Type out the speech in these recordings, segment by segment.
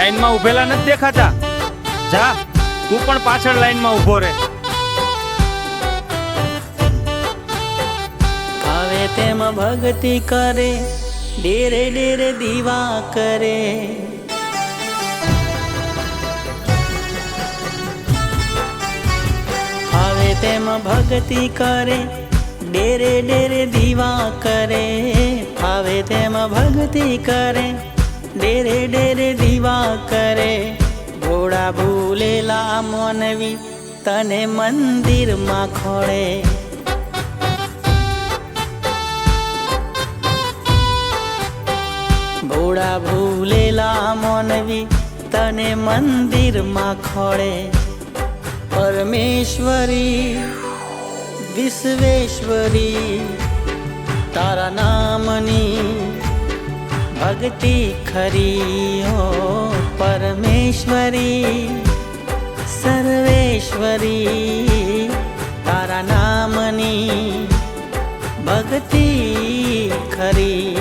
લાઈનમાં ઉભેલા નથી દેખાતા? જા તું પણ પાછળ લાઈનમાં ઊભો રહે. આવે તેમ ભક્તિ કરે, ડેરે ડેરે દીવા કરે. આવે તેમ ભક્તિ કરે, ડેરે ડેરે દીવા કરે. આવે તેમ ભક્તિ કરે, ડેરે ડેરે દીવા કરે. ભોળા ભૂલેલા મોનવી તને મંદિરમાં ખોળે. ભોળા ભૂલેલા મોનવી તને મંદિરમાં ખોળે. પરમેશ્વરી વિશ્વેશ્વરી તારા નામની ભક્તિ ખરી હો. પરમેશ્વરી સર્વેશ્વરી તારા નામની ભક્તિ ખરી.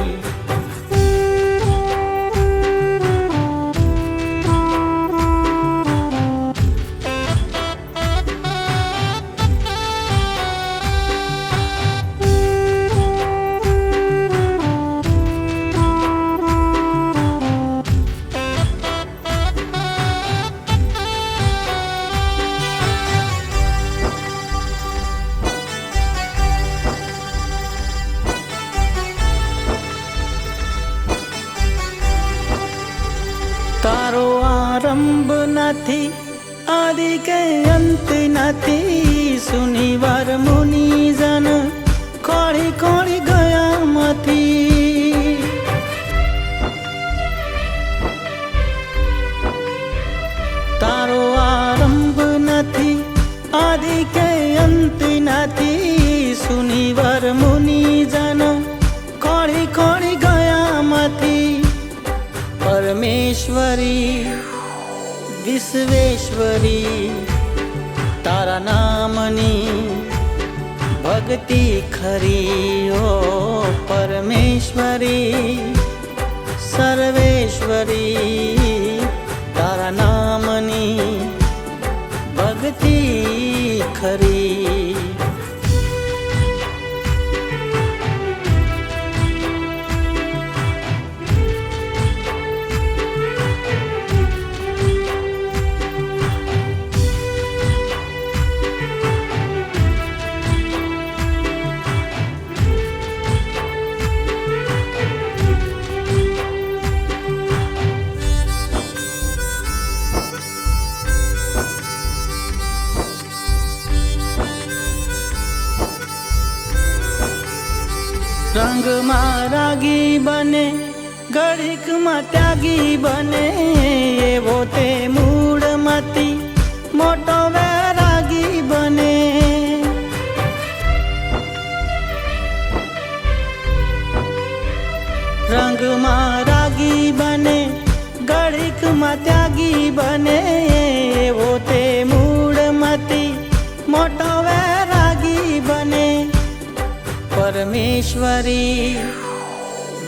તારો આરંભ નથી, આદિ કે અંત નથી. સુનિવાર મુનિજન ખોળી ખોળી ગયા માંથી. તારો આરંભ નથી, આદિ કે અંત નથી. સુનિવાર મુનિજન ખોળી ખોળી ગયા માંથી. પરમેશ્વરી વિશ્વેશ્વરી તારા નામની ભક્તિ ખરી હો. પરમેશ્વરી સર્વેશ્વરી તારા નામની ભક્તિ ખરી. રંગમાં રાગી બને, ઘડીકમાં ત્યાગી બને. એવો તે મૂળમાંથી મોટો વૈરાગી બને. રંગમાં રાગી બને, ઘડીકમાં ત્યાગી બને. એવો તે મૂળમાંથી મોટો વૈરાગી બને. પરમેશ્વરી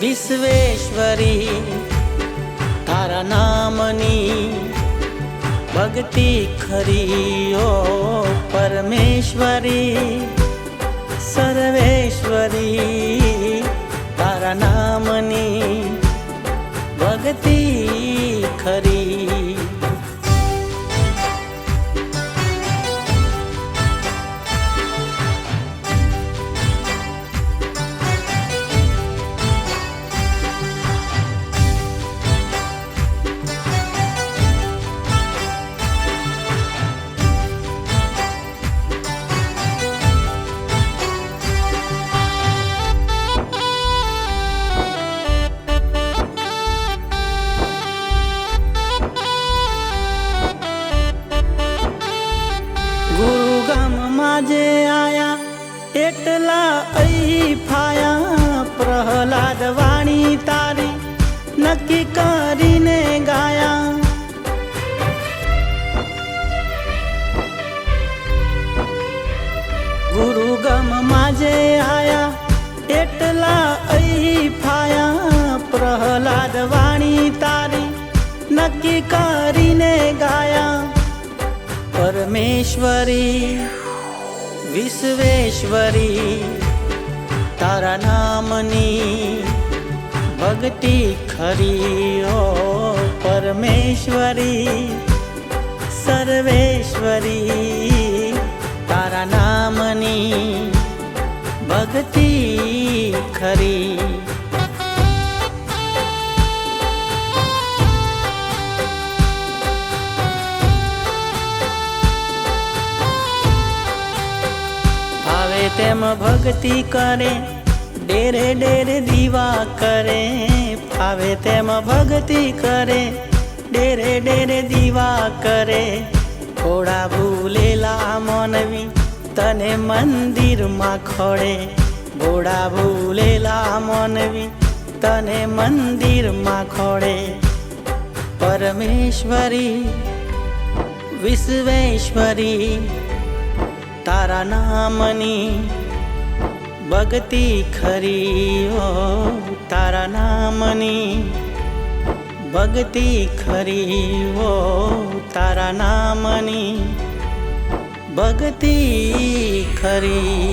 વિશ્વેશ્વરી તારા નામની ભક્તિ ખરી હો. પરમેશ્વરી સર્વેશ્વરી તારા નામની ભક્તિ ખરી. નક્કી કરીને ગાયા પરમેશ્વરી વિશ્વેશ્વરી તારા નામની ભક્તિ ખરી ઓ પરમેશ્વરી સર્વેશ્વરી તારા નામની ભક્તિ ખરી. ભાવે તેમ ભક્તિ કરે ડેરે ડેરે દીવા કરે. ભાવે તેમ ભક્તિ કરે ડેરે ડેરે દીવા કરે. થોડા ભૂલેલા મોનવી તને મંદિરમાં ખોડે. ભોળા ભૂલેલા મોનવી તને મંદિરમાં ખોડે. પરમેશ્વરી વિશ્વેશ્વરી તારા નામની ભક્તિ ખરી ઓ તારા નામની ભક્તિ ખરી ઓ તારા નામની ભક્તિ ખરી.